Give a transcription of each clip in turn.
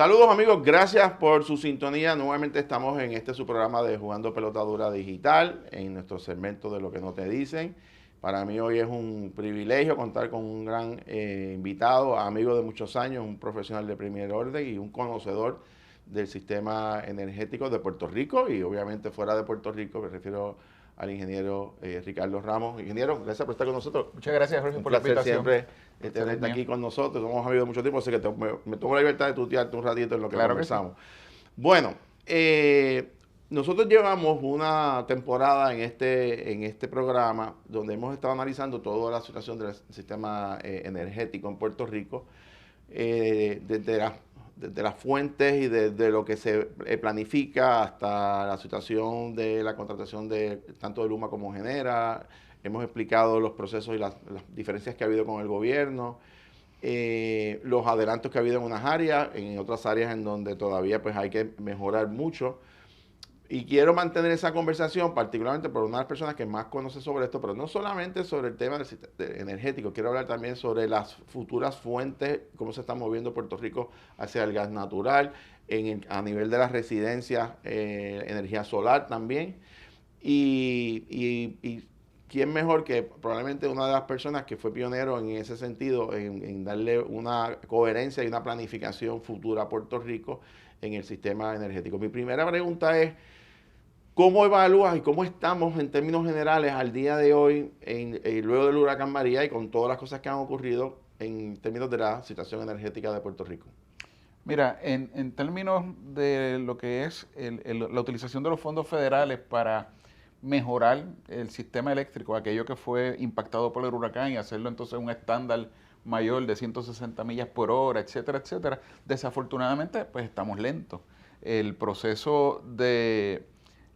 Saludos amigos, gracias por su sintonía. Nuevamente estamos en su programa de Jugando Pelotadura Digital, en nuestro segmento de Lo que no te dicen. Para mí hoy es un privilegio contar con un gran invitado, amigo de muchos años, un profesional de primer orden y un conocedor del sistema energético de Puerto Rico y obviamente fuera de Puerto Rico. Me refiero al ingeniero Ricardo Ramos. Ingeniero, gracias por estar con nosotros. Muchas gracias, Jorge, Un por la placer invitación. siempre tenerte aquí con nosotros. Hemos habido mucho tiempo, así que me tomo la libertad de tutearte un ratito en lo que Claro que conversamos. Bueno, nosotros llevamos una temporada en este programa donde hemos estado analizando toda la situación del sistema energético en Puerto Rico, desde las fuentes y desde lo que se planifica hasta la situación de la contratación de tanto de Luma como Genera. Hemos explicado los procesos y las diferencias que ha habido con el gobierno, los adelantos que ha habido en unas áreas, en otras áreas en donde todavía pues hay que mejorar mucho. Y quiero mantener esa conversación, particularmente por una de las personas que más conoce sobre esto, pero no solamente sobre el tema energético, quiero hablar también sobre las futuras fuentes, cómo se está moviendo Puerto Rico hacia el gas natural, a nivel de las residencias, energía solar también. Y quién mejor que probablemente una de las personas que fue pionero en ese sentido, en darle una coherencia y una planificación futura a Puerto Rico en el sistema energético. Mi primera pregunta es, ¿cómo evalúas y cómo estamos en términos generales al día de hoy, luego del huracán María y con todas las cosas que han ocurrido en términos de la situación energética de Puerto Rico? Mira, en términos de lo que es la utilización de los fondos federales para mejorar el sistema eléctrico, aquello que fue impactado por el huracán y hacerlo entonces un estándar mayor de 160 millas por hora, etcétera, etcétera, desafortunadamente pues estamos lentos. El proceso de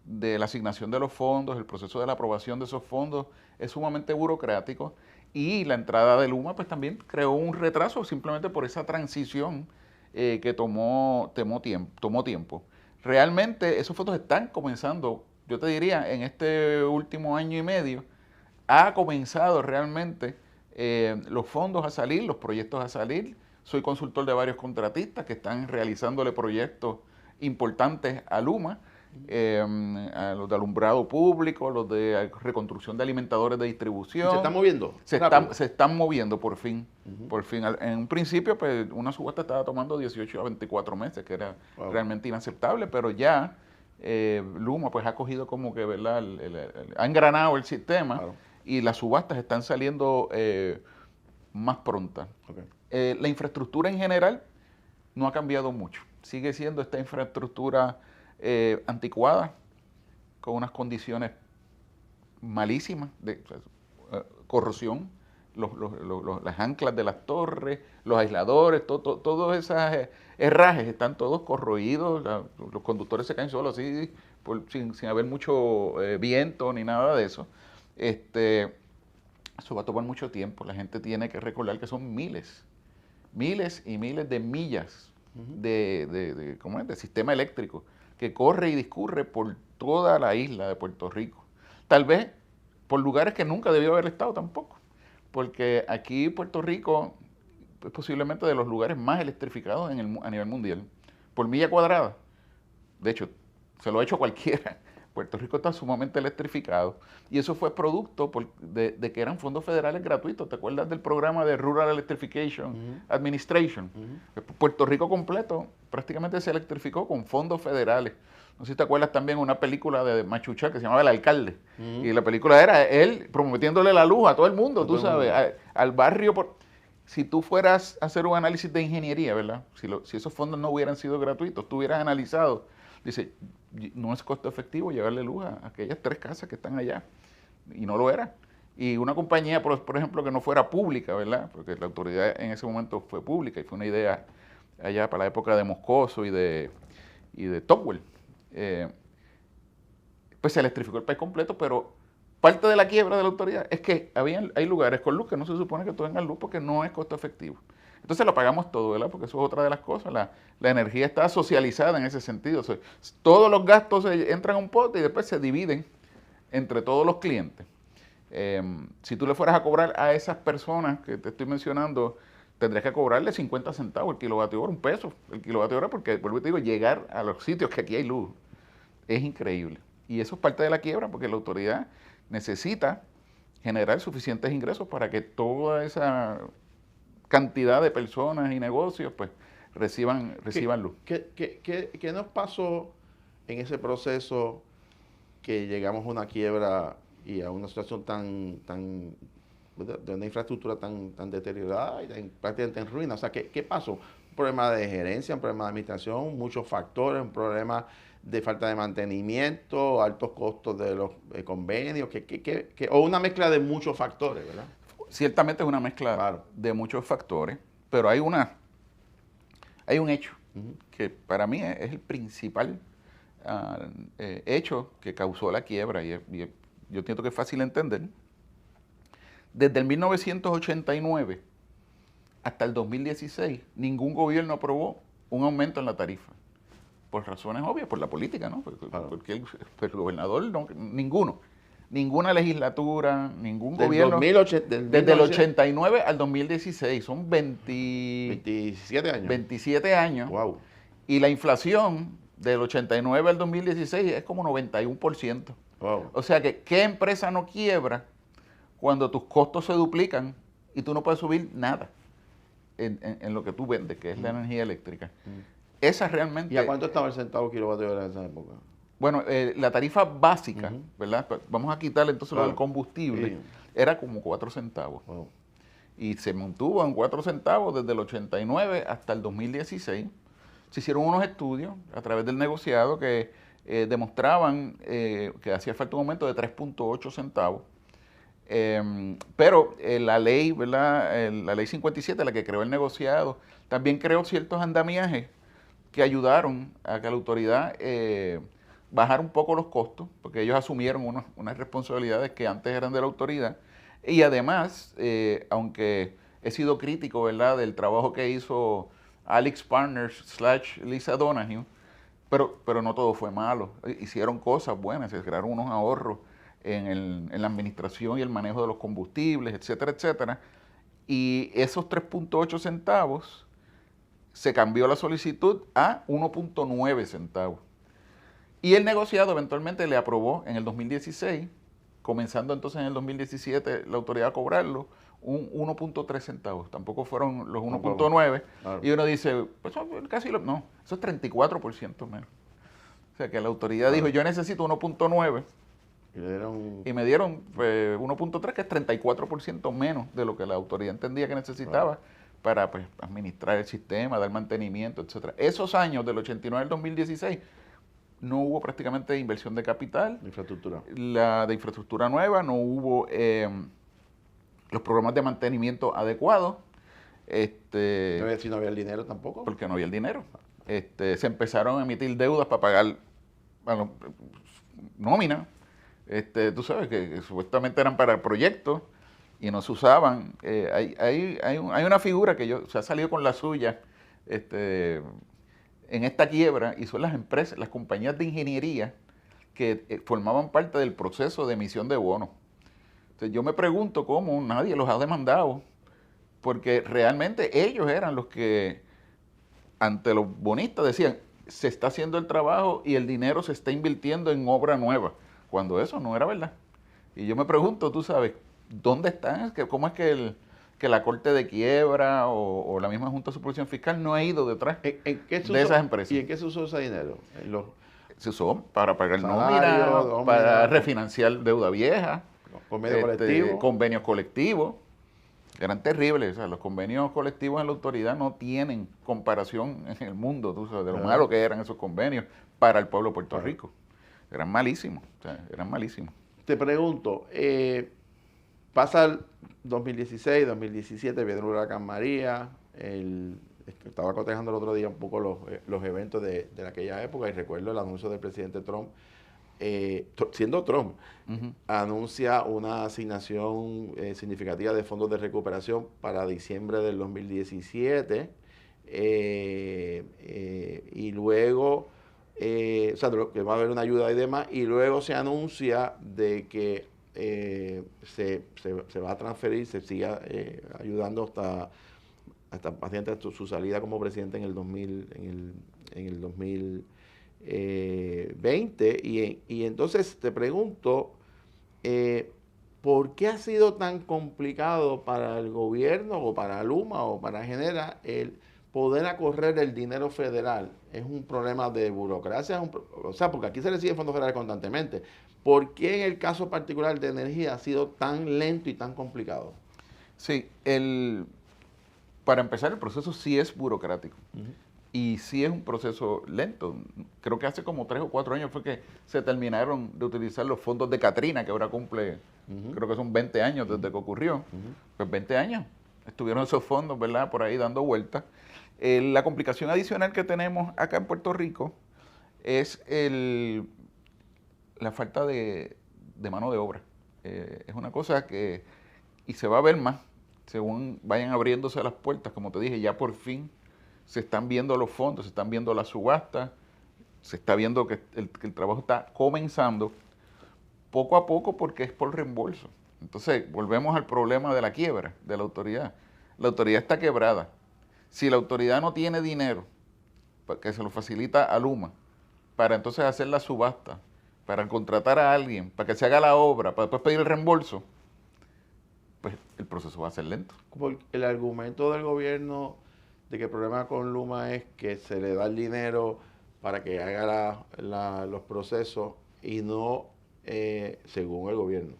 la asignación de los fondos, el proceso de la aprobación de esos fondos es sumamente burocrático y la entrada de Luma pues también creó un retraso simplemente por esa transición que tomó tiempo. Realmente esos fondos están comenzando, yo te diría, en este último año y medio, ha comenzado realmente los fondos a salir, los proyectos a salir. Soy consultor de varios contratistas que están realizándole proyectos importantes a Luma, a los de alumbrado público, los de reconstrucción de alimentadores de distribución. ¿Se están moviendo? Se están moviendo por fin. Por fin. En un principio, pues, una subasta estaba tomando 18 a 24 meses, que era realmente inaceptable, pero ya Luma pues ha cogido como que, ¿verdad? Ha engranado el sistema y las subastas están saliendo más prontas. La infraestructura en general no ha cambiado mucho. Sigue siendo esta infraestructura anticuada, con unas condiciones malísimas de corrosión, las anclas de las torres, los aisladores, todos esos herrajes están todos corroídos, los conductores se caen solos así, sin haber mucho viento ni nada de eso. Eso va a tomar mucho tiempo. La gente tiene que recordar que son miles y miles de millas de sistema eléctrico que corre y discurre por toda la isla de Puerto Rico. Tal vez por lugares que nunca debió haber estado tampoco, porque aquí Puerto Rico es posiblemente de los lugares más electrificados a nivel mundial, por milla cuadrada. De hecho, se lo ha hecho cualquiera. Puerto Rico está sumamente electrificado y eso fue producto de que eran fondos federales gratuitos. ¿Te acuerdas del programa de Rural Electrification Administration? Puerto Rico completo prácticamente se electrificó con fondos federales. No sé si te acuerdas también una película de Machucha que se llamaba El Alcalde. Y la película era él prometiéndole la luz a todo el mundo, tú sabes, al barrio. Si tú fueras a hacer un análisis de ingeniería, ¿verdad? Si esos fondos no hubieran sido gratuitos, tú hubieras analizado, dice, no es costo efectivo llevarle luz a aquellas 3 casas que están allá. Y no lo era. Y una compañía, por ejemplo, que no fuera pública, ¿verdad? Porque la autoridad en ese momento fue pública y fue una idea allá para la época de Moscoso y de Tocqueville. Pues se electrificó el país completo, pero parte de la quiebra de la autoridad es que hay lugares con luz que no se supone que tengan luz porque no es costo efectivo. Entonces lo pagamos todo, ¿verdad? Porque eso es otra de las cosas. La energía está socializada en ese sentido. O sea, todos los gastos entran a un pote y después se dividen entre todos los clientes. Si tú le fueras a cobrar a esas personas que te estoy mencionando tendrías que cobrarle 50 centavos el kilovatio hora, $1 el kilovatio hora, porque, vuelvo y te digo, llegar a los sitios que aquí hay luz es increíble. Y eso es parte de la quiebra, porque la autoridad necesita generar suficientes ingresos para que toda esa cantidad de personas y negocios pues reciban luz. ¿Qué nos pasó en ese proceso que llegamos a una quiebra y a una situación de una infraestructura tan deteriorada y prácticamente en ruina? O sea, ¿qué pasó? Un problema de gerencia, un problema de administración, muchos factores, un problema de falta de mantenimiento, altos costos de los convenios, o una mezcla de muchos factores, ¿verdad? Ciertamente es una mezcla de muchos factores, pero hay un hecho que para mí es el principal hecho que causó la quiebra, y yo entiendo que es fácil entender. Desde el 1989 hasta el 2016, ningún gobierno aprobó un aumento en la tarifa. Por razones obvias, por la política, ¿no? Porque el gobernador, ninguno. Ninguna legislatura, ningún gobierno. Desde el 89 al 2016, son 27 años. 27 años. Wow. Y la inflación del 89 al 2016 es como 91%. Wow. O sea que, ¿qué empresa no quiebra cuando tus costos se duplican y tú no puedes subir nada en lo que tú vendes, que es la energía eléctrica? Esa realmente... ¿Y a cuánto estaba el centavo kilovatio hora en esa época? Bueno, la tarifa básica, ¿verdad? Vamos a quitarle entonces lo del combustible, era como 4 centavos. Wow. Y se mantuvo en 4 centavos desde el 89 hasta el 2016. Se hicieron unos estudios a través del negociado que demostraban que hacía falta un aumento de 3.8 centavos. Pero la ley, ¿verdad? La ley 57, la que creó el negociado, también creó ciertos andamiajes que ayudaron a que la autoridad bajara un poco los costos, porque ellos asumieron unas responsabilidades que antes eran de la autoridad. Y además, aunque he sido crítico, ¿verdad?, del trabajo que hizo Alex Partners / Lisa Donahue, pero no todo fue malo. Hicieron cosas buenas, se crearon unos ahorros en la administración y el manejo de los combustibles, etcétera, etcétera. Y esos 3.8 centavos se cambió la solicitud a 1.9 centavos. Y el negociado eventualmente le aprobó en el 2016, comenzando entonces en el 2017 la autoridad a cobrarlo, un 1.3 centavos. Tampoco fueron los 1.9. Claro. Y uno dice, pues casi no, eso es 34% menos. O sea que la autoridad dijo, yo necesito 1.9. Y me dieron 1.3, que es 34% menos de lo que la autoridad entendía que necesitaba para pues, administrar el sistema, dar mantenimiento, etcétera. Esos años, del 89 al 2016, no hubo prácticamente inversión de capital. Infraestructura. De infraestructura nueva, no hubo los programas de mantenimiento adecuados. Si no había el dinero tampoco. Porque no había el dinero. Se empezaron a emitir deudas para pagar nómina. Tú sabes que supuestamente eran para proyectos y no se usaban. Hay una figura que se ha salido con la suya en esta quiebra, y son las empresas, las compañías de ingeniería que formaban parte del proceso de emisión de bonos. Entonces, yo me pregunto cómo nadie los ha demandado, porque realmente ellos eran los que ante los bonistas decían, se está haciendo el trabajo y el dinero se está invirtiendo en obra nueva, cuando eso no era verdad. Y yo me pregunto, tú sabes, ¿dónde están? ¿Cómo es que la Corte de Quiebra o la misma Junta de Supervisión Fiscal no ha ido detrás de esas empresas? ¿Y en qué se usó ese dinero? Se usó para pagar nómina, para refinanciar deuda vieja, convenios colectivos. Eran terribles. O sea, los convenios colectivos en la autoridad no tienen comparación en el mundo, tú sabes, de lo malo que eran esos convenios para el pueblo de Puerto Rico. Eran malísimos, eran malísimos. Te pregunto, pasa el 2016, 2017, viene el huracán María, estaba cotejando el otro día un poco los eventos de aquella época, y recuerdo el anuncio del presidente Trump, siendo Trump, anuncia una asignación significativa de fondos de recuperación para diciembre del 2017, y luego, o sea, que va a haber una ayuda y demás, y luego se anuncia de que se va a transferir, se siga ayudando hasta hasta paciente su salida como presidente en el 2020. Y entonces te pregunto, ¿por qué ha sido tan complicado para el gobierno o para Luma o para Genera el poder acorrer el dinero federal? ¿Es un problema de burocracia? O sea, porque aquí se reciben fondos federales constantemente. ¿Por qué en el caso particular de energía ha sido tan lento y tan complicado? Sí, para empezar, el proceso sí es burocrático. Y sí es un proceso lento. Creo que hace como 3 o 4 años fue que se terminaron de utilizar los fondos de Katrina, que ahora cumple, creo que son 20 años desde que ocurrió. Pues 20 años estuvieron esos fondos, ¿verdad?, por ahí dando vueltas. La complicación adicional que tenemos acá en Puerto Rico es la falta de mano de obra. Es una cosa que, y se va a ver más, según vayan abriéndose las puertas, como te dije, ya por fin se están viendo los fondos, se están viendo las subastas, se está viendo que el trabajo está comenzando poco a poco porque es por reembolso. Entonces, volvemos al problema de la quiebra de la autoridad. La autoridad está quebrada. Si la autoridad no tiene dinero, que se lo facilita a Luma, para entonces hacer la subasta, para contratar a alguien, para que se haga la obra, para después pedir el reembolso, pues el proceso va a ser lento. Porque el argumento del gobierno de que el problema con Luma es que se le da el dinero para que haga los procesos y no, según el gobierno,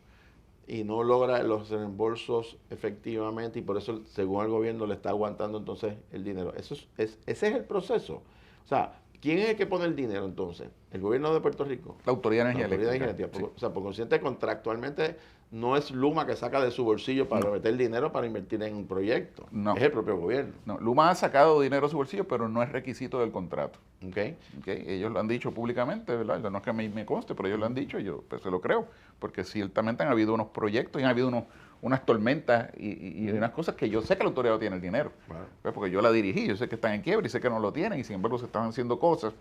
y no logra los reembolsos efectivamente y por eso, según el gobierno, le está aguantando entonces el dinero. Ese es el proceso. O sea, ¿quién es el que pone el dinero entonces? ¿El gobierno de Puerto Rico? La Autoridad de Energía Eléctrica. Sí. O sea, por consiguiente, contractualmente no es Luma que saca de su bolsillo para meter dinero para invertir en un proyecto. No. Es el propio gobierno. No, Luma ha sacado dinero de su bolsillo, pero no es requisito del contrato. Okay. Ellos lo han dicho públicamente, ¿verdad? No es que me conste, pero ellos lo han dicho y yo pues, se lo creo. Porque ciertamente han habido unos proyectos y han habido unas tormentas y unas cosas que yo sé que la autoridad no tiene el dinero. Claro. Pues porque yo la dirigí, yo sé que están en quiebra y sé que no lo tienen y sin embargo se están haciendo cosas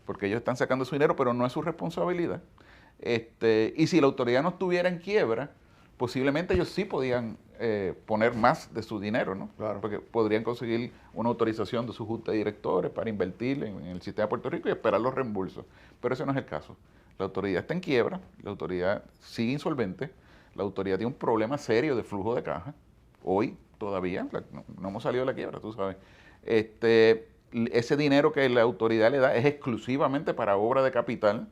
porque ellos están sacando su dinero, pero no es su responsabilidad. Y si la autoridad no estuviera en quiebra, posiblemente ellos sí podían poner más de su dinero, ¿no? Claro. Porque podrían conseguir una autorización de su junta de directores para invertir en el sistema de Puerto Rico y esperar los reembolsos. Pero ese no es el caso. La autoridad está en quiebra, la autoridad sigue insolvente, la autoridad tiene un problema serio de flujo de caja. Hoy todavía no hemos salido de la quiebra, tú sabes. Ese dinero que la autoridad le da es exclusivamente para obra de capital.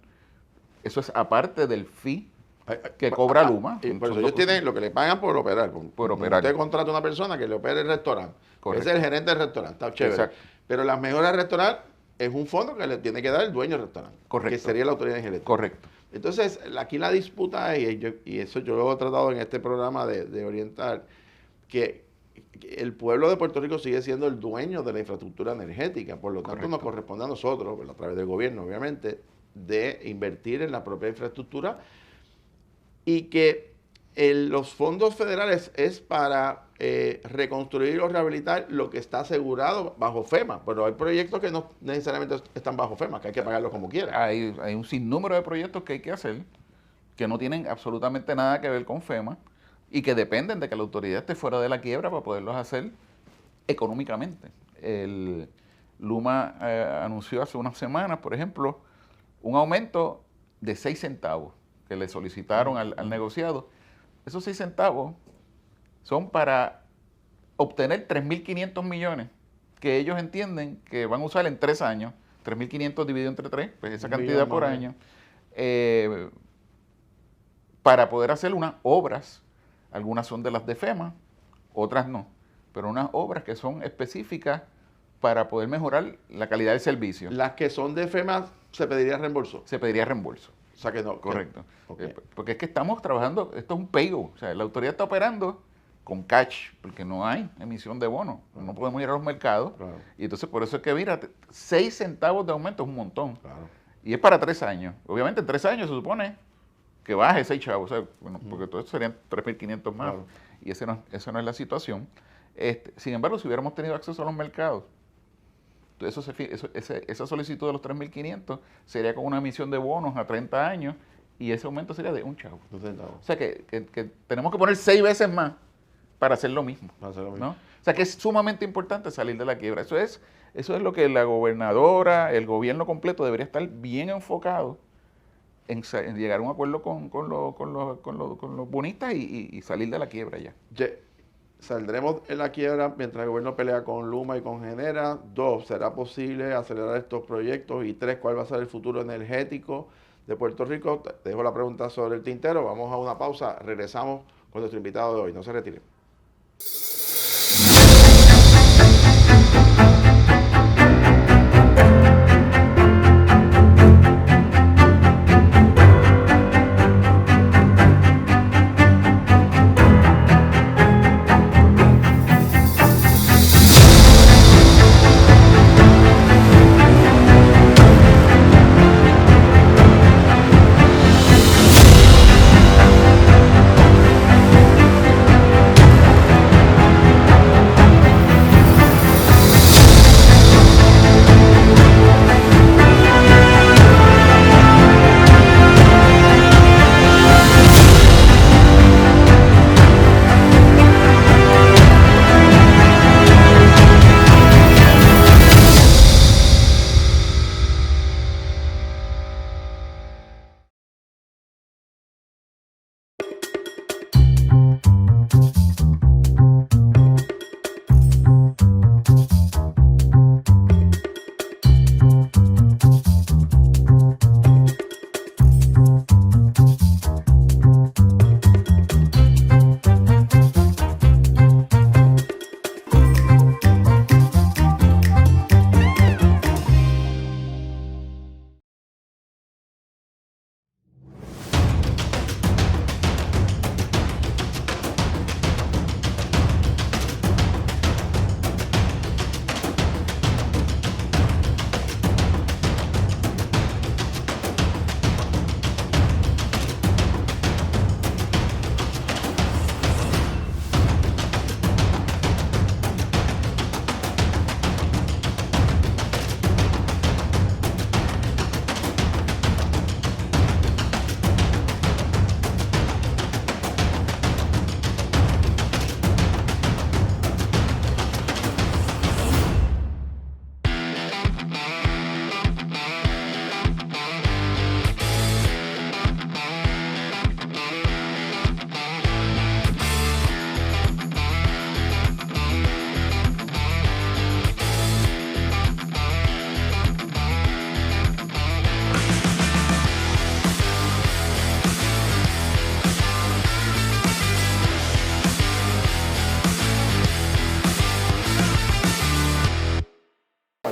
Eso es aparte del fee que cobra Luma. Por eso ellos tienen lo que le pagan por operar. Por operar. Usted contrata a una persona que le opere el restaurante. Correcto. Ese es el gerente del restaurante, está chévere. Exacto. Pero las mejoras del restaurante es un fondo que le tiene que dar el dueño del restaurante. Correcto. Que sería la autoridad energética. Correcto. Entonces, aquí la disputa es, y eso yo lo he tratado en este programa de orientar, que el pueblo de Puerto Rico sigue siendo el dueño de la infraestructura energética. Por lo tanto, nos corresponde a nosotros, a través del gobierno, obviamente, de invertir en la propia infraestructura y que los fondos federales es para reconstruir o rehabilitar lo que está asegurado bajo FEMA, pero hay proyectos que no necesariamente están bajo FEMA, que hay que pagarlos como quiera. Hay un sinnúmero de proyectos que hay que hacer que no tienen absolutamente nada que ver con FEMA y que dependen de que la autoridad esté fuera de la quiebra para poderlos hacer económicamente. El Luma anunció hace unas semanas, por ejemplo, un aumento de 6 centavos que le solicitaron al negociado. Esos 6 centavos son para obtener 3.500 millones que ellos entienden que van a usar en 3 años. 3.500 dividido entre 3, pues esa cantidad por año, para poder hacer unas obras. Algunas son de las de FEMA, otras no, pero unas obras que son específicas para poder mejorar la calidad del servicio. Las que son de FEMA se pediría reembolso. Se pediría reembolso. O sea que no. Correcto. Okay. Porque es que estamos trabajando, esto es un pay-go, o sea, la autoridad está operando con cash, porque no hay emisión de bonos, no podemos ir a los mercados, Claro. Y entonces por eso es que, mira, 6 centavos de aumento es un montón, Claro. Y es para 3 años. Obviamente en 3 años se supone que baje 6 chavos, o sea, bueno, porque todo eso serían 3.500 más, Claro. Y esa no es la situación. Sin embargo, si hubiéramos tenido acceso a los mercados, esa solicitud de los 3.500 sería con una emisión de bonos a 30 años y ese aumento sería de 1 chavo. 2 centavos. O sea que tenemos que poner 6 veces más para hacer lo mismo. ¿No? O sea que es sumamente importante salir de la quiebra. Eso es lo que la gobernadora, el gobierno completo debería estar bien enfocado en llegar a un acuerdo con los bonistas y salir de la quiebra ya. Saldremos en la quiebra mientras el gobierno pelea con Luma y con Genera. 2, ¿será posible acelerar estos proyectos? Y 3, ¿cuál va a ser el futuro energético de Puerto Rico? Te dejo la pregunta sobre el tintero. Vamos a una pausa. Regresamos con nuestro invitado de hoy. No se retiren.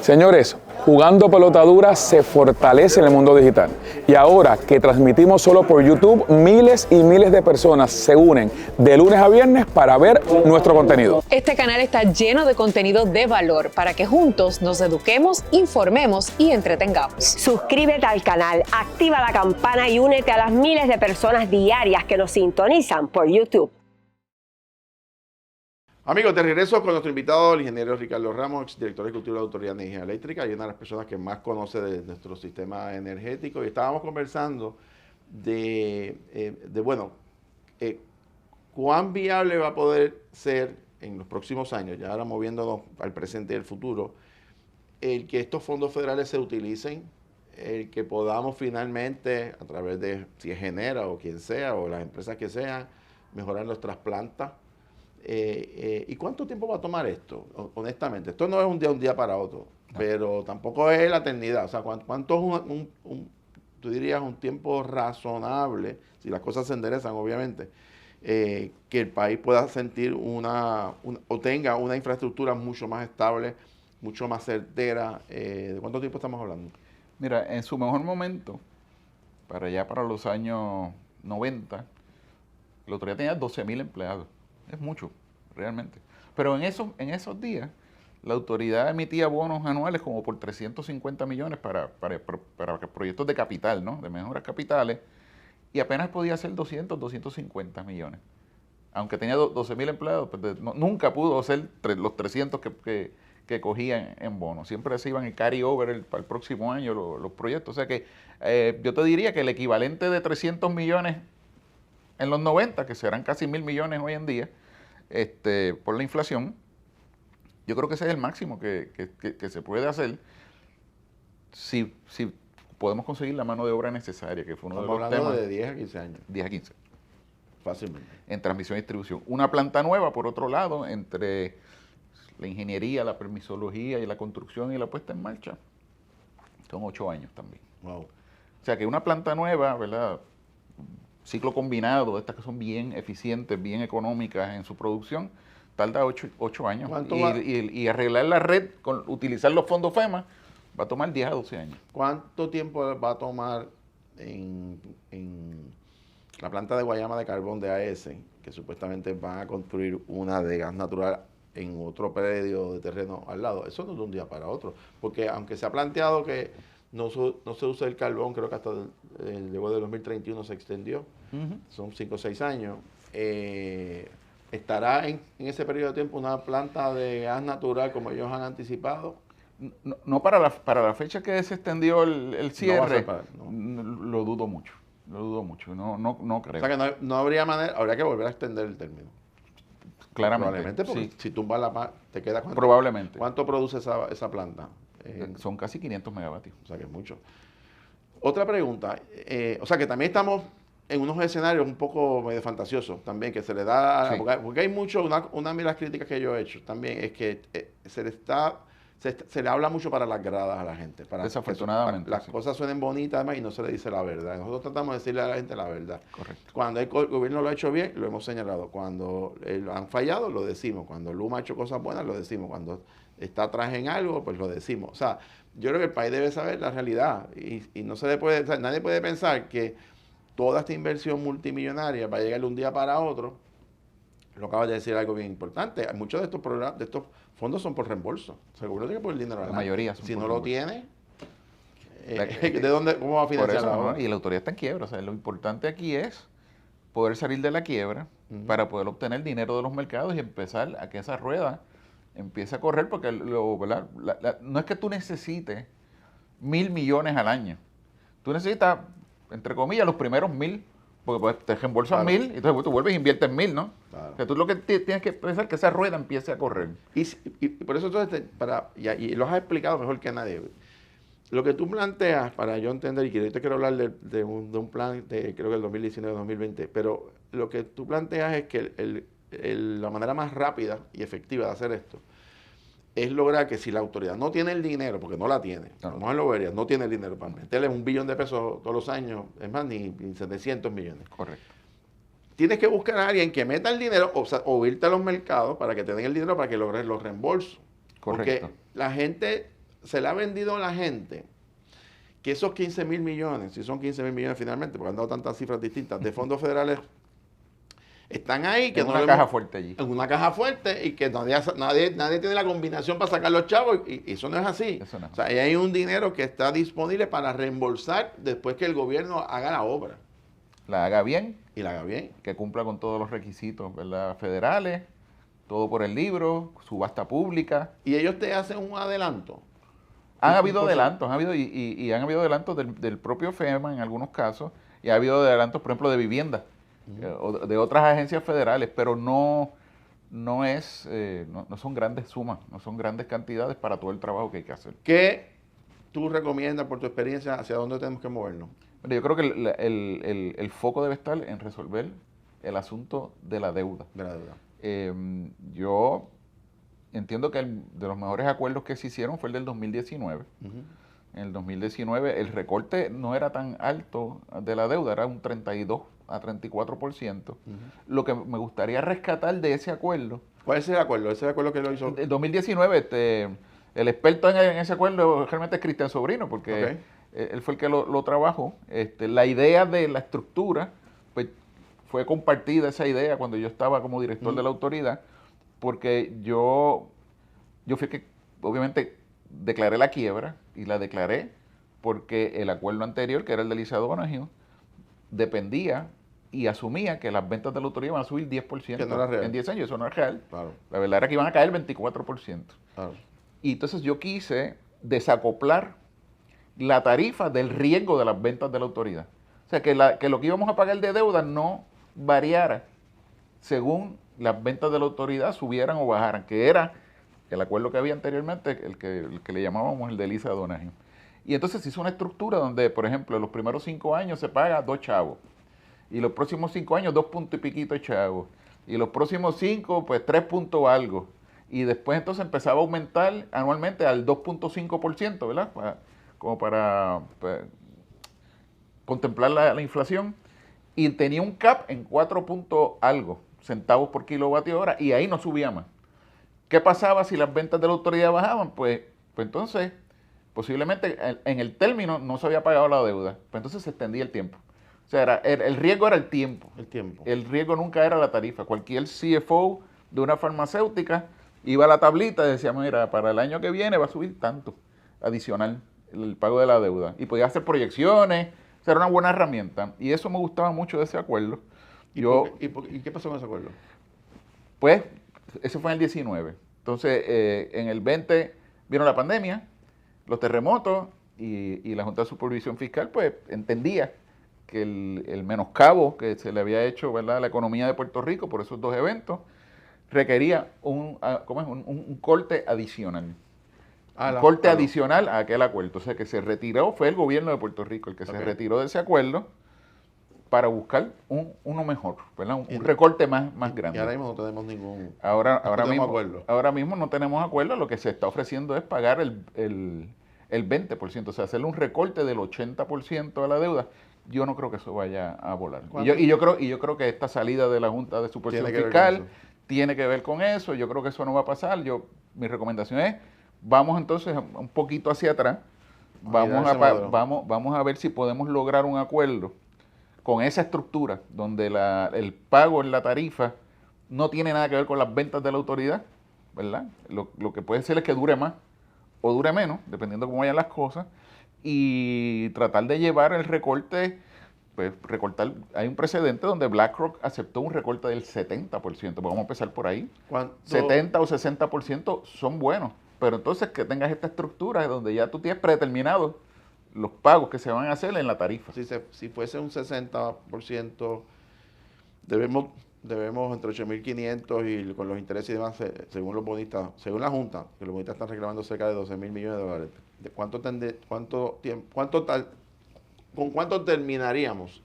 Señores, Jugando Pelota Dura se fortalece en el mundo digital. Y ahora que transmitimos solo por YouTube, miles y miles de personas se unen de lunes a viernes para ver nuestro contenido. Este canal está lleno de contenido de valor para que juntos nos eduquemos, informemos y entretengamos. Suscríbete al canal, activa la campana y únete a las miles de personas diarias que nos sintonizan por YouTube. Amigos, de regreso con nuestro invitado, el ingeniero Ricardo Ramos, director ejecutivo de la Autoridad de Energía Eléctrica, y una de las personas que más conoce de nuestro sistema energético. Y estábamos conversando cuán viable va a poder ser en los próximos años, ya ahora moviéndonos al presente y el futuro, el que estos fondos federales se utilicen, el que podamos finalmente, a través de, si es Genera o quien sea, o las empresas que sean, mejorar nuestras plantas. ¿Y cuánto tiempo va a tomar esto? Honestamente, esto no es un día para otro, pero tampoco es la eternidad. O sea, ¿cuánto es tú dirías, un tiempo razonable, si las cosas se enderezan, obviamente, que el país pueda sentir o tenga una infraestructura mucho más estable, mucho más certera? ¿De cuánto tiempo estamos hablando? Mira, en su mejor momento, para los años 90, la autoridad tenía 12,000 empleados. Es mucho, realmente. Pero en esos días, la autoridad emitía bonos anuales como por 350 millones para proyectos de capital, ¿no? De mejoras capitales, y apenas podía hacer 250 millones. Aunque tenía 12,000 empleados, pues nunca pudo hacer los 300 que cogían en bonos. Siempre se iban en carry over para el próximo año los proyectos. O sea que yo te diría que el equivalente de 300 millones en los 90, que serán casi 1,000 millones hoy en día, por la inflación. Yo creo que ese es el máximo que se puede hacer si podemos conseguir la mano de obra necesaria, que fue uno Estamos de los hablando temas. de 10 a 15 años, 10 a 15. fácilmente. En transmisión y distribución. Una planta nueva, por otro lado, entre la ingeniería, la permisología y la construcción y la puesta en marcha, son 8 años también. Wow. O sea que una planta nueva, ¿verdad? Ciclo combinado, estas que son bien eficientes, bien económicas en su producción, tarda 8 años. Y arreglar la red, utilizar los fondos FEMA, va a tomar 10 a 12 años. ¿Cuánto tiempo va a tomar en la planta de Guayama de carbón de AES, que supuestamente van a construir una de gas natural en otro predio de terreno al lado? Eso no es de un día para otro, porque aunque se ha planteado que no se usa el carbón, creo que hasta luego de 2031 se extendió, son 5 o 6 años, ¿estará en ese periodo de tiempo una planta de gas natural como ellos han anticipado? No para la fecha que se extendió el cierre, no. Lo dudo mucho, no creo. O sea que no habría manera, habría que volver a extender el término. Claramente, Probablemente, porque sí. si tumbas la te queda ¿cuánto? Probablemente. ¿Cuánto produce esa planta? Son casi 500 megavatios. O sea que es mucho. Otra pregunta, o sea que también estamos en unos escenarios un poco medio fantasiosos también, que se le da, Sí. porque hay mucho, una de las críticas que yo he hecho también es que se le habla mucho para las gradas a la gente. Para Desafortunadamente, que las sí. cosas suenen bonitas además y no se le dice la verdad. Nosotros tratamos de decirle a la gente la verdad. Correcto. Cuando el gobierno lo ha hecho bien, lo hemos señalado. Cuando han fallado, lo decimos. Cuando Luma ha hecho cosas buenas, lo decimos. Cuando está atrás en algo, pues lo decimos. O sea, yo creo que el país debe saber la realidad y no se le puede, o sea, nadie puede pensar que toda esta inversión multimillonaria va a llegar de un día para otro. Lo acabas de decir algo bien importante. Muchos de estos programas, de estos fondos son por reembolso. Seguro tiene que poner el dinero adelante. mayoría son Si por no lo reembolso. tiene, ¿de dónde, cómo va a Por financiar eso, la ¿no? obra? Y la autoridad está en quiebra. O sea, lo importante aquí es poder salir de la quiebra para poder obtener dinero de los mercados y empezar a que esa rueda empiece a correr, porque ¿verdad? No es que tú necesites 1.000 millones al año. Tú necesitas, entre comillas, los primeros 1.000, porque pues, te reembolsan 1.000 y entonces tú vuelves e inviertes 1.000, ¿no? Claro. O sea, tú lo que tienes que pensar es que esa rueda empiece a correr. Y por eso entonces, y lo has explicado mejor que nadie. Lo que tú planteas, para yo entender, y que yo te quiero hablar de un plan de creo que el 2019-2020, pero lo que tú planteas es que la manera más rápida y efectiva de hacer esto es lograr que si la autoridad no tiene el dinero, porque no la tiene, vamos a lo verías, no tiene el dinero para meterle $1 billón todos los años, es más, ni 700 millones. Correcto. Tienes que buscar a alguien que meta el dinero o irte a los mercados para que te den el dinero para que logres los reembolsos. Correcto. Porque la gente, se le ha vendido a la gente que esos 15.000 millones, si son 15.000 millones finalmente, porque han dado tantas cifras distintas, de fondos federales, están ahí. Que En no una caja fuerte allí. En una caja fuerte y que nadie tiene la combinación para sacar los chavos y eso no es así. Eso no. O sea, ahí hay un dinero que está disponible para reembolsar después que el gobierno haga la obra La haga bien, y la haga bien. que cumpla con todos los requisitos, ¿verdad? Federales, todo por el libro, subasta pública. Y ellos te hacen un adelanto. Han habido adelantos, y han habido adelantos del propio FEMA en algunos casos, y ha habido adelantos, por ejemplo, de vivienda, o de otras agencias federales, pero no son grandes sumas, no son grandes cantidades para todo el trabajo que hay que hacer. ¿Qué tú recomiendas por tu experiencia hacia dónde tenemos que movernos? Pero yo creo que el foco debe estar en resolver el asunto de la deuda. De la deuda. Yo entiendo que de los mejores acuerdos que se hicieron fue el del 2019. En el 2019 el recorte no era tan alto de la deuda, era un 32 a 34%. Lo que me gustaría rescatar de ese acuerdo... ¿Cuál es el acuerdo? ¿Ese acuerdo que lo hizo? En 2019, el experto en ese acuerdo realmente es Cristian Sobrino, porque él fue el que lo trabajó. La idea de la estructura, pues fue compartida esa idea cuando yo estaba como director de la autoridad, porque yo fui que obviamente declaré la quiebra, y la declaré porque el acuerdo anterior, que era el de Liceo Donahue, dependía y asumía que las ventas de la autoridad iban a subir 10% Que no era real. en 10 años. Eso no era real. Claro. La verdad era que iban a caer 24%. Claro. Y entonces yo quise desacoplar la tarifa del riesgo de las ventas de la autoridad. O sea, que lo que íbamos a pagar de deuda no variara según las ventas de la autoridad subieran o bajaran, que era el acuerdo que había anteriormente, el que le llamábamos el de Lisa Donaghue. Y entonces se hizo una estructura donde, por ejemplo, en los primeros 5 años se paga 2 chavos, y los próximos 5 años 2 puntos y piquito chavos, y los próximos 5 pues 3 puntos algo, y después entonces empezaba a aumentar anualmente al 2.5%, ¿verdad? Como para contemplar la inflación, y tenía un cap en 4 puntos algo centavos por kilovatio hora, y ahí no subía más. ¿Qué pasaba si las ventas de la autoridad bajaban? Pues entonces, posiblemente en el término no se había pagado la deuda, pues entonces se extendía el tiempo. O sea, el riesgo era el tiempo. El tiempo. El riesgo nunca era la tarifa. Cualquier CFO de una farmacéutica iba a la tablita y decía, mira, para el año que viene va a subir tanto adicional el pago de la deuda. Y podía hacer proyecciones, o sea, era una buena herramienta. Y eso me gustaba mucho de ese acuerdo. ¿Y qué pasó con ese acuerdo? Pues, eso fue en el 19. Entonces, en el 20 vino la pandemia, los terremotos y la Junta de Supervisión Fiscal, pues, entendía que el menoscabo que se le había hecho, ¿verdad?, a la economía de Puerto Rico por esos 2 eventos, requería un corte adicional. Un corte adicional a aquel acuerdo. O sea, que se retiró, fue el gobierno de Puerto Rico el que se retiró de ese acuerdo para buscar uno mejor, ¿verdad? Un recorte más grande. Y ahora mismo no tenemos ningún acuerdo. Ahora mismo no tenemos acuerdo, lo que se está ofreciendo es pagar el 20%, o sea, hacerle un recorte del 80% a la deuda. Yo no creo que eso vaya a volar. Y yo creo que esta salida de la Junta de Supervisión Fiscal tiene que ver con eso. Yo creo que eso no va a pasar. Mi recomendación es, vamos entonces un poquito hacia atrás. Vamos a ver si podemos lograr un acuerdo con esa estructura donde el pago en la tarifa no tiene nada que ver con las ventas de la autoridad, ¿verdad? Lo que puede ser es que dure más o dure menos, dependiendo de cómo vayan las cosas, y tratar de llevar el recorte, pues recortar, hay un precedente donde BlackRock aceptó un recorte del 70%, pues vamos a empezar por ahí. 70 o 60% son buenos, pero entonces que tengas esta estructura donde ya tú tienes predeterminado los pagos que se van a hacer en la tarifa. Si fuese un 60%, debemos entre 8.500 y con los intereses y demás, según los bonistas, según la Junta, que los bonistas están reclamando cerca de 12.000 millones de dólares. ¿Con cuánto terminaríamos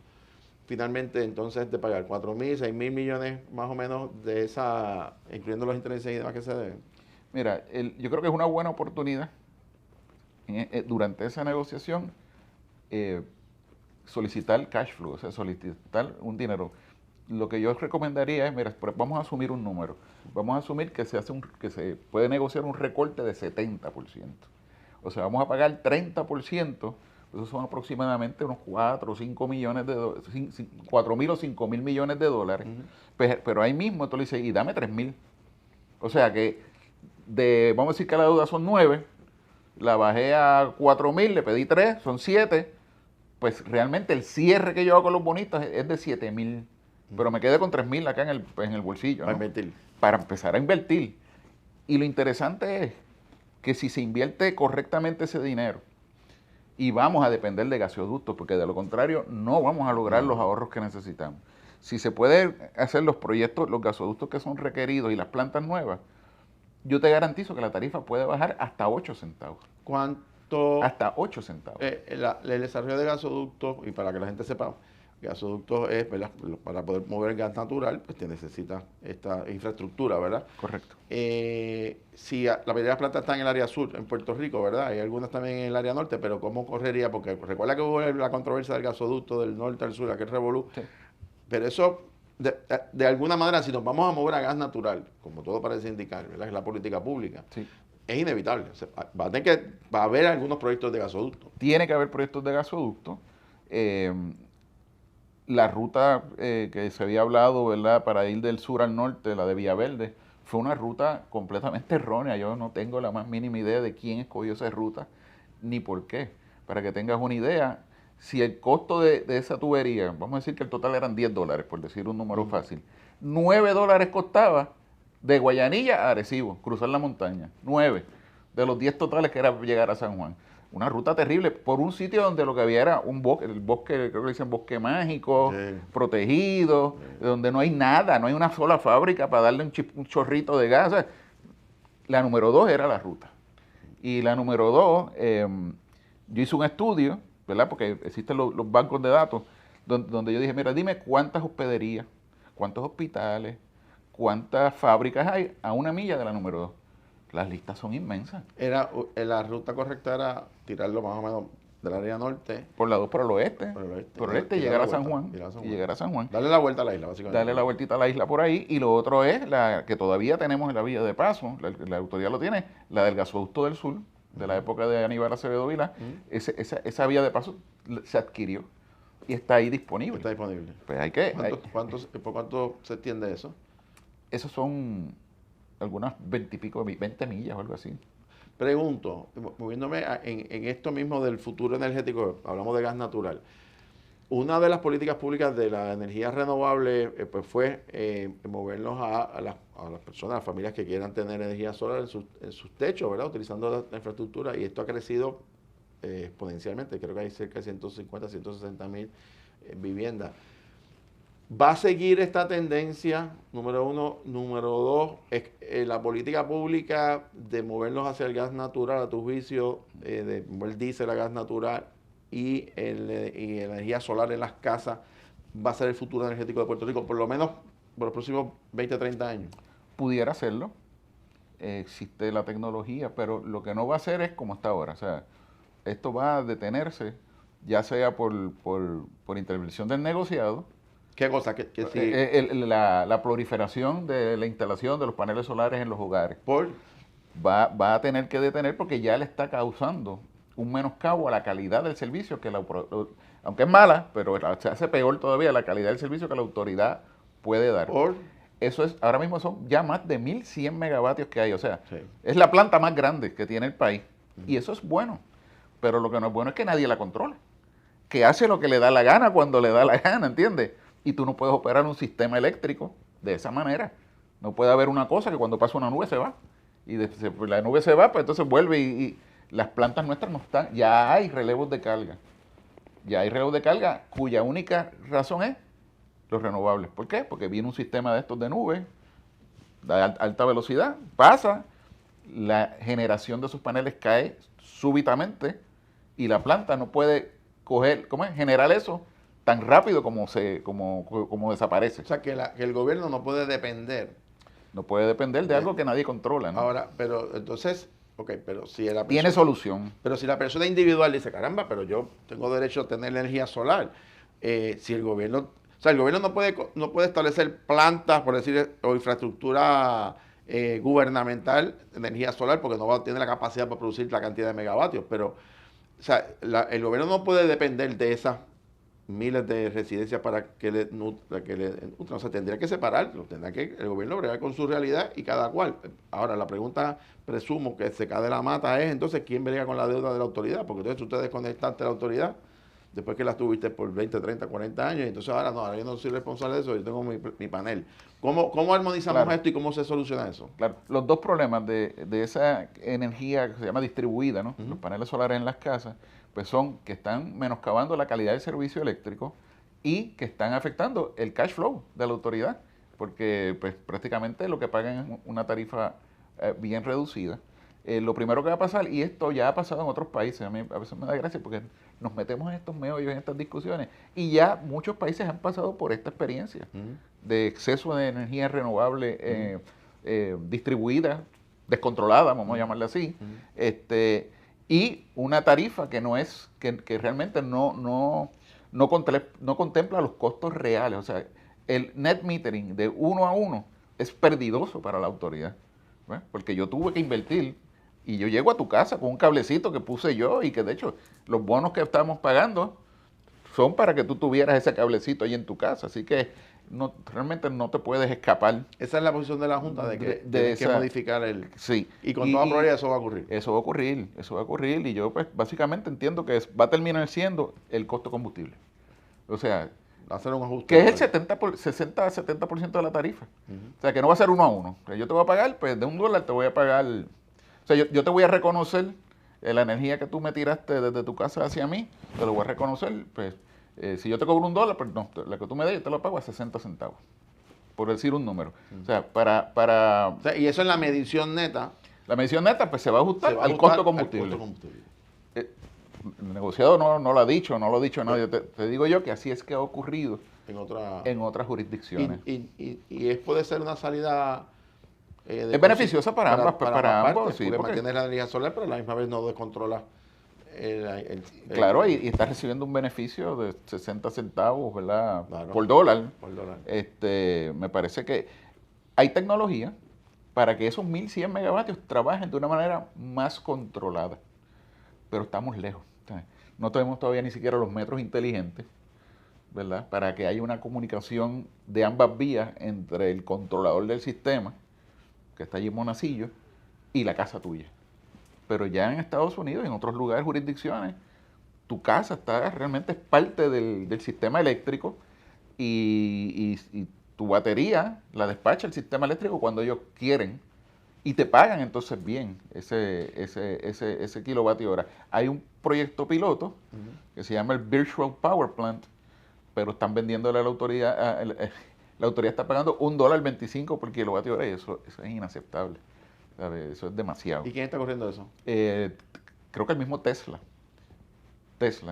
finalmente entonces de pagar? ¿4.000, 6.000 millones más o menos de esa, incluyendo los intereses y demás que se deben? Mira, yo creo que es una buena oportunidad durante esa negociación solicitar cash flow, o sea, solicitar un dinero. Lo que yo recomendaría es, mira, vamos a asumir un número. Vamos a asumir que se puede negociar un recorte de 70%. O sea, vamos a pagar 30%, esos son aproximadamente unos 4 o 5 millones de dólares, 4.000 o 5.000 millones de dólares. Pero ahí mismo tú le dices, y dame 3.000. O sea que, vamos a decir que la deuda son 9, la bajé a 4.000, le pedí 3, son 7, pues realmente el cierre que yo hago con los bonistas es de 7.000. Pero me quedé con 3.000 acá en el bolsillo. Para ¿no? invertir. Para empezar a invertir. Y lo interesante es que si se invierte correctamente ese dinero, y vamos a depender de gasoductos, porque de lo contrario no vamos a lograr los ahorros que necesitamos. Si se puede hacer los proyectos, los gasoductos que son requeridos y las plantas nuevas, yo te garantizo que la tarifa puede bajar hasta 8 centavos. ¿Cuánto? Hasta 8 centavos. El desarrollo de gasoductos, y para que la gente sepa, gasoductos es, ¿verdad? Para poder mover el gas natural, pues te necesita esta infraestructura, ¿verdad? Correcto. Si la mayoría de las plantas están en el área sur, en Puerto Rico, ¿verdad? Hay algunas también en el área norte, pero ¿cómo correría? Porque recuerda que hubo la controversia del gasoducto del norte al sur, aquel revolú. Sí. Pero eso, de alguna manera, si nos vamos a mover a gas natural, como todo parece indicar, ¿verdad? Es la política pública. Sí. Es inevitable. O sea, va a haber algunos proyectos de gasoducto. Tiene que haber proyectos de gasoducto. La ruta que se había hablado, ¿verdad?, para ir del sur al norte, la de Villaverde, fue una ruta completamente errónea. Yo no tengo la más mínima idea de quién escogió esa ruta ni por qué. Para que tengas una idea, si el costo de esa tubería, vamos a decir que el total eran $10, por decir un número fácil, $9 costaba de Guayanilla a Arecibo, cruzar la montaña. 9 de los 10 totales que era llegar a San Juan. una ruta terrible, por un sitio donde lo que había era un bosque, el bosque, creo que le dicen bosque mágico, Sí. protegido, donde no hay nada, no hay una sola fábrica para darle un chorrito de gas. O sea, la número 2 era la ruta. Y la número 2, yo hice un estudio, ¿verdad? Porque existen los bancos de datos, donde yo dije, mira, dime cuántas hospederías, cuántos hospitales, cuántas fábricas hay a una milla de la número 2. Las listas son inmensas. La ruta correcta era tirarlo más o menos del área norte. Por la 2 por el oeste. Por el oeste, y y llegar dar a la San vuelta, Juan. llegar a San Y Juan. llegar a San Juan. Darle la vuelta a la isla, básicamente. Darle la vueltita a la isla por ahí. Y lo otro es la que todavía tenemos en la vía de paso, la autoridad lo tiene, la del gasoducto del sur, de la época de Aníbal Acevedo Vilá. Esa vía de paso se adquirió y está ahí disponible. Está disponible. Pues hay que... ¿Por cuánto se extiende eso? Esos son algunas 20 millas o algo así. Pregunto, moviéndome en esto mismo del futuro energético, hablamos de gas natural. Una de las políticas públicas de la energía renovable pues fue movernos a las personas, a las familias que quieran tener energía solar en sus techos, ¿verdad? Utilizando la infraestructura, y esto ha crecido exponencialmente. Creo que hay cerca de 150, 160 mil viviendas. ¿Va a seguir esta tendencia, número uno? Número dos, la política pública de movernos hacia el gas natural, a tu juicio, de mover diésel a gas natural y la energía solar en las casas, va a ser el futuro energético de Puerto Rico, por lo menos por los próximos 20, 30 años? Pudiera hacerlo. Existe la tecnología, pero lo que no va a ser es como está ahora. O sea, esto va a detenerse, ya sea por intervención del negociado. ¿Qué cosa? La proliferación de la instalación de los paneles solares en los hogares. Va a tener que detener porque ya le está causando un menoscabo a la calidad del servicio, aunque es mala, pero se hace peor todavía la calidad del servicio que la autoridad puede dar. Eso es, ahora mismo son ya más de 1.100 megavatios que hay, o sea, sí, es la planta más grande que tiene el país. Y eso es bueno, pero lo que no es bueno es que nadie la controle, que hace lo que le da la gana cuando le da la gana, ¿entiendes? Y tú no puedes operar un sistema eléctrico de esa manera. No puede haber una cosa que cuando pasa una nube se va. Y la nube se va, pues entonces vuelve y las plantas nuestras no están. Ya hay relevos de carga. Ya hay relevos de carga cuya única razón es los renovables. ¿Por qué? Porque viene un sistema de estos de nube, de alta velocidad, pasa, la generación de sus paneles cae súbitamente y la planta no puede generar eso tan rápido como desaparece. O sea, que el gobierno no puede depender. No puede depender de algo que nadie controla, ¿no? Ahora, pero entonces, pero si la persona... Tiene solución. Pero si la persona individual dice, caramba, pero yo tengo derecho a tener energía solar, si el gobierno... O sea, el gobierno no puede establecer plantas, por decir, o infraestructura gubernamental de energía solar porque no tiene la capacidad para producir la cantidad de megavatios, pero o sea, el gobierno no puede depender de esas miles de residencias para que le nutran. O sea, tendría que separarlo, tendría que el gobierno bregar con su realidad y cada cual. Ahora, la pregunta, presumo que se cae de la mata, es entonces ¿quién brega con la deuda de la autoridad? Porque entonces tú te desconectaste de la autoridad después que la tuviste por 20, 30, 40 años, y entonces ahora yo no soy responsable de eso, yo tengo mi panel. ¿Cómo armonizamos esto y cómo se soluciona eso? Claro, los dos problemas de esa energía que se llama distribuida, ¿no? Los paneles solares en las casas, pues son que están menoscabando la calidad del servicio eléctrico y que están afectando el cash flow de la autoridad, porque pues prácticamente lo que pagan es una tarifa bien reducida. Lo primero que va a pasar, y esto ya ha pasado en otros países, a veces me da gracia porque nos metemos en estos meollos, en estas discusiones, y ya muchos países han pasado por esta experiencia de exceso de energía renovable distribuida, descontrolada, vamos a llamarla así, y una tarifa que no es, que realmente no contempla los costos reales. O sea, el net metering de 1 a 1 es perdidoso para la autoridad, ¿ves? Porque yo tuve que invertir y yo llego a tu casa con un cablecito que puse yo y que de hecho los bonos que estamos pagando son para que tú tuvieras ese cablecito ahí en tu casa. Así que realmente no te puedes escapar. Esa es la posición de la Junta, de que hay que modificar el... Sí. Y con toda probabilidad eso va a ocurrir. Eso va a ocurrir y yo pues básicamente entiendo que va a terminar siendo el costo combustible. O sea, hacer un ajuste. Que es el 60-70% de la tarifa. O sea, que no va a ser 1 a 1. O sea, yo te voy a pagar, pues de $1 te voy a pagar... O sea, yo te voy a reconocer la energía que tú me tiraste desde tu casa hacia mí, te lo voy a reconocer, pues si yo te cobro $1, pues no, la que tú me des yo te lo pago a 60 centavos, por decir un número. O sea, O sea, y eso en la medición neta. la medición neta, pues se va a ajustar se va a al ajustar costo combustible. al costo combustible. El negociado no lo ha dicho, no lo ha dicho nadie. Te digo yo que así es que ha ocurrido en otras jurisdicciones. Y puede ser una salida... es beneficiosa para ambas, para ambos, partes, sí, porque porque mantiene la energía solar, pero a la misma vez no descontrola claro, y estás recibiendo un beneficio de 60 centavos, ¿verdad? Claro, por dólar. por dólar. Me parece que hay tecnología para que esos 1.100 megavatios trabajen de una manera más controlada, pero estamos lejos. No tenemos todavía ni siquiera los metros inteligentes, ¿verdad? Para que haya una comunicación de ambas vías entre el controlador del sistema, que está allí en Monacillo, y la casa tuya. Pero ya en Estados Unidos y en otros lugares, jurisdicciones, tu casa realmente es parte del sistema eléctrico y tu batería la despacha el sistema eléctrico cuando ellos quieren y te pagan entonces bien ese kilovatio hora. Hay un proyecto piloto que se llama el Virtual Power Plant, pero están vendiéndole a la autoridad, la autoridad está pagando $1.25 por kilovatio hora y eso es inaceptable. ¿Sabes? Eso es demasiado. ¿Y quién está corriendo eso? Creo que el mismo Tesla.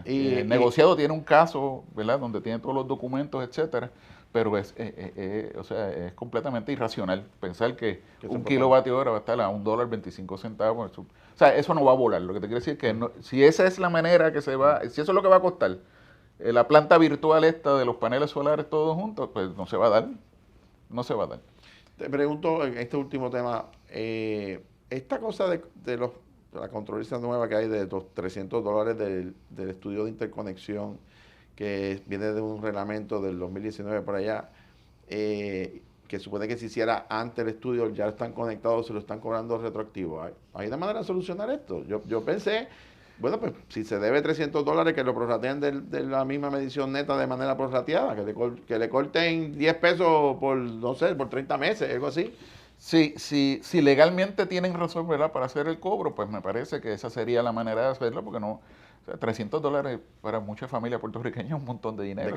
Y el negociado tiene un caso, ¿verdad?, donde tiene todos los documentos, etcétera, pero es completamente irracional pensar que un kilovatio hora va a estar a $1.25. O sea, eso no va a volar. Lo que te quiero decir es que si esa es la manera que si eso es lo que va a costar, la planta virtual esta de los paneles solares todos juntos, pues no se va a dar. No se va a dar. Te pregunto en este último tema, esta cosa de la controversia nueva que hay de los $300 del estudio de interconexión, que viene de un reglamento del 2019 por allá, que supone que se hiciera antes el estudio, ya están conectados, se lo están cobrando retroactivo. ¿Hay una manera de solucionar esto? Yo pensé, bueno, pues si se debe $300, que lo prorratean de la misma medición neta de manera prorrateada, que le corten 10 pesos por, no sé, por 30 meses, algo así. Sí, si legalmente tienen razón, ¿verdad?, para hacer el cobro, pues me parece que esa sería la manera de hacerlo, porque no, o sea, $300 para muchas familias puertorriqueñas es un montón de dinero.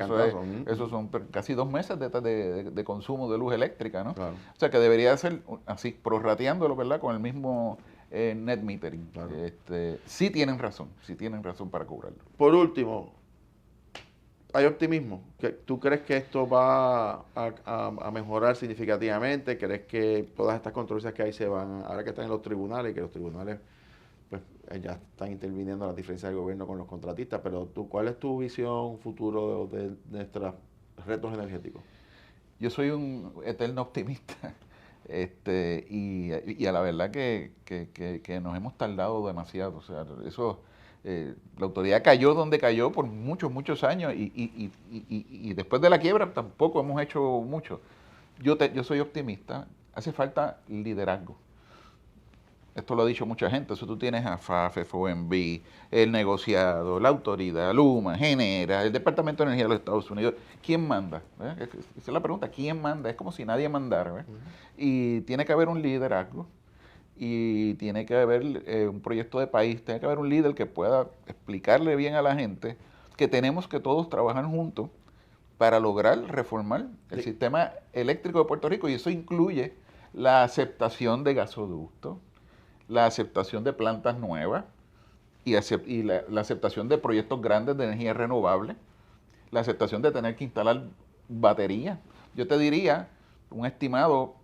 Eso son casi 2 meses de consumo de luz eléctrica, ¿no? Claro. O sea, que debería ser así, prorrateándolo, ¿verdad?, con el mismo net metering. Claro. Sí tienen razón para cobrarlo. Por último, ¿hay optimismo? ¿Tú crees que esto va a mejorar significativamente? ¿Crees que todas estas controversias que hay se van, ahora que están en los tribunales, y que los tribunales pues ya están interviniendo en las diferencias del gobierno con los contratistas, pero ¿cuál es tu visión futuro de nuestros retos energéticos? Yo soy un eterno optimista. Y a la verdad que nos hemos tardado demasiado. O sea, eso, la autoridad cayó donde cayó por muchos años y después de la quiebra tampoco hemos hecho mucho. Yo soy optimista. Hace falta liderazgo. Esto lo ha dicho mucha gente. Eso tú tienes a FAF, FOMB, el negociado, la autoridad, Luma, Genera, el Departamento de Energía de los Estados Unidos. ¿Quién manda? Esa es la pregunta. ¿Quién manda? Es como si nadie mandara. ¿Verdad? Y tiene que haber un liderazgo y tiene que haber un proyecto de país. Tiene que haber un líder que pueda explicarle bien a la gente que tenemos que todos trabajar juntos para lograr reformar el sistema eléctrico de Puerto Rico. Y eso incluye la aceptación de gasoductos, la aceptación de plantas nuevas y la aceptación de proyectos grandes de energía renovable, la aceptación de tener que instalar baterías. Yo te diría, un estimado,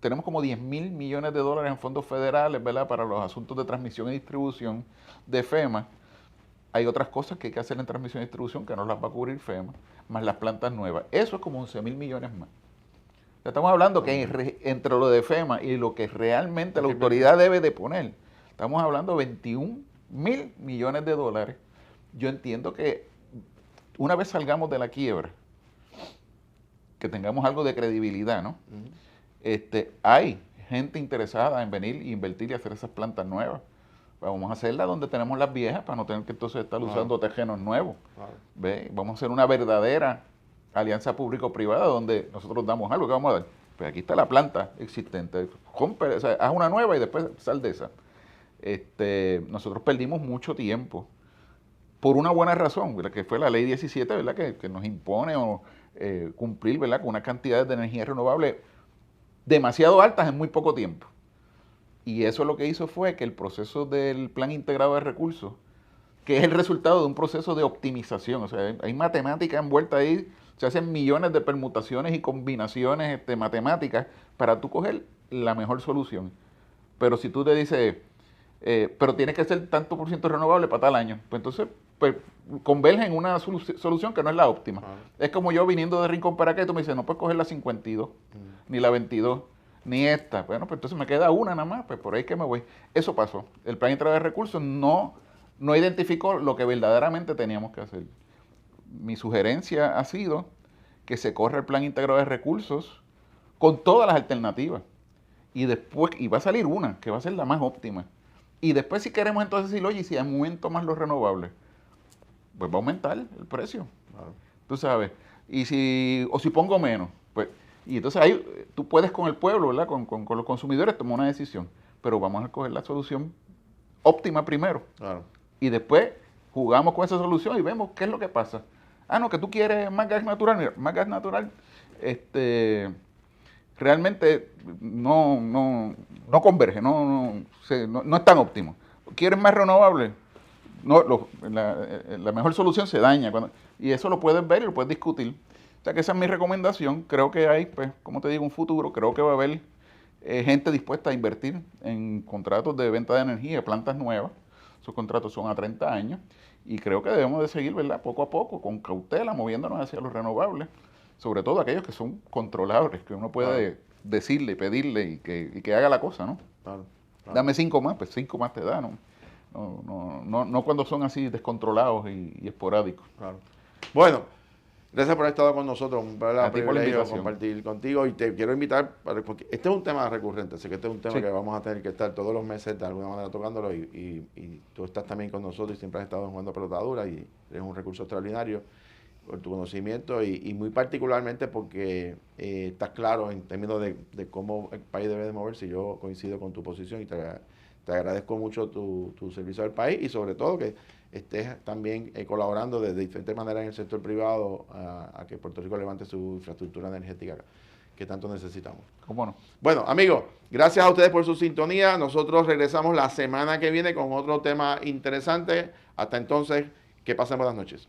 tenemos como $10,000 millones en fondos federales, ¿verdad?, para los asuntos de transmisión y distribución de FEMA. Hay otras cosas que hay que hacer en transmisión y distribución que no las va a cubrir FEMA, más las plantas nuevas. Eso es como $11,000 millones más. Estamos hablando que entre lo de FEMA y lo que realmente la autoridad debe de poner, estamos hablando de $21,000 millones. Yo entiendo que una vez salgamos de la quiebra, que tengamos algo de credibilidad, ¿no? Hay gente interesada en venir e invertir y hacer esas plantas nuevas. Vamos a hacerlas donde tenemos las viejas para no tener que entonces estar usando terrenos nuevos. ¿Ve? Vamos a hacer una verdadera alianza público-privada donde nosotros damos algo. ¿Qué vamos a dar? Pues aquí está la planta existente. Haz una nueva y después sal de esa. nosotros perdimos mucho tiempo por una buena razón, ¿verdad? Que fue la ley 17, ¿verdad? Que nos impone cumplir, ¿verdad? Con una cantidad de energía renovable demasiado altas en muy poco tiempo. Y eso lo que hizo fue que el proceso del Plan Integrado de Recursos, que es el resultado de un proceso de optimización, o sea, hay matemática envuelta ahí, se hacen millones de permutaciones y combinaciones matemáticas para tú coger la mejor solución. Pero si tú te dices, pero tiene que ser tanto por ciento renovable para tal año, pues entonces pues, converge en una solución que no es la óptima. Es como yo viniendo de Rincón para acá y tú me dices, no puedes coger la 52, ni la 22, ni esta. Bueno, pues entonces me queda una nada más, pues por ahí que me voy. Eso pasó. El Plan Integrado de Recursos no identificó lo que verdaderamente teníamos que hacer. Mi sugerencia ha sido que se corra el Plan Integrado de Recursos con todas las alternativas. Y después, y va a salir una, que va a ser la más óptima. Y después si queremos entonces decir, oye, si aumento más los renovables, pues va a aumentar el precio. Claro. Tú sabes. Y si pongo menos, pues, y entonces ahí tú puedes con el pueblo, ¿verdad? Con los consumidores tomar una decisión. Pero vamos a coger la solución óptima primero. Claro. Y después jugamos con esa solución y vemos qué es lo que pasa. Ah, no, que tú quieres más gas natural. Mira, más gas natural, realmente no converge, no es tan óptimo. ¿Quieres más renovable? No, la mejor solución se daña. Y eso lo puedes ver y lo puedes discutir. O sea que esa es mi recomendación. Creo que hay, pues, como te digo, un futuro. Creo que va a haber gente dispuesta a invertir en contratos de venta de energía, plantas nuevas. Esos contratos son a 30 años. Y creo que debemos de seguir, ¿verdad? Poco a poco, con cautela, moviéndonos hacia los renovables. Sobre todo aquellos que son controlables, que uno puede decirle, pedirle y que haga la cosa, ¿no? Claro. Dame 5 más, pues 5 más te da, ¿no? No cuando son así descontrolados y esporádicos. Claro. Bueno, gracias por haber estado con nosotros. Un privilegio compartir contigo y te quiero invitar, porque este es un tema recurrente, así que este es un tema que vamos a tener que estar todos los meses de alguna manera tocándolo y tú estás también con nosotros y siempre has estado jugando pelotadura y eres un recurso extraordinario por tu conocimiento y muy particularmente porque estás claro en términos de cómo el país debe de moverse. Yo coincido con tu posición y te agradezco mucho tu servicio al país y sobre todo que estés también colaborando de diferentes maneras en el sector privado a que Puerto Rico levante su infraestructura energética que tanto necesitamos. ¿Cómo no? Bueno, amigos, gracias a ustedes por su sintonía. Nosotros regresamos la semana que viene con otro tema interesante. Hasta entonces, que pasen buenas noches.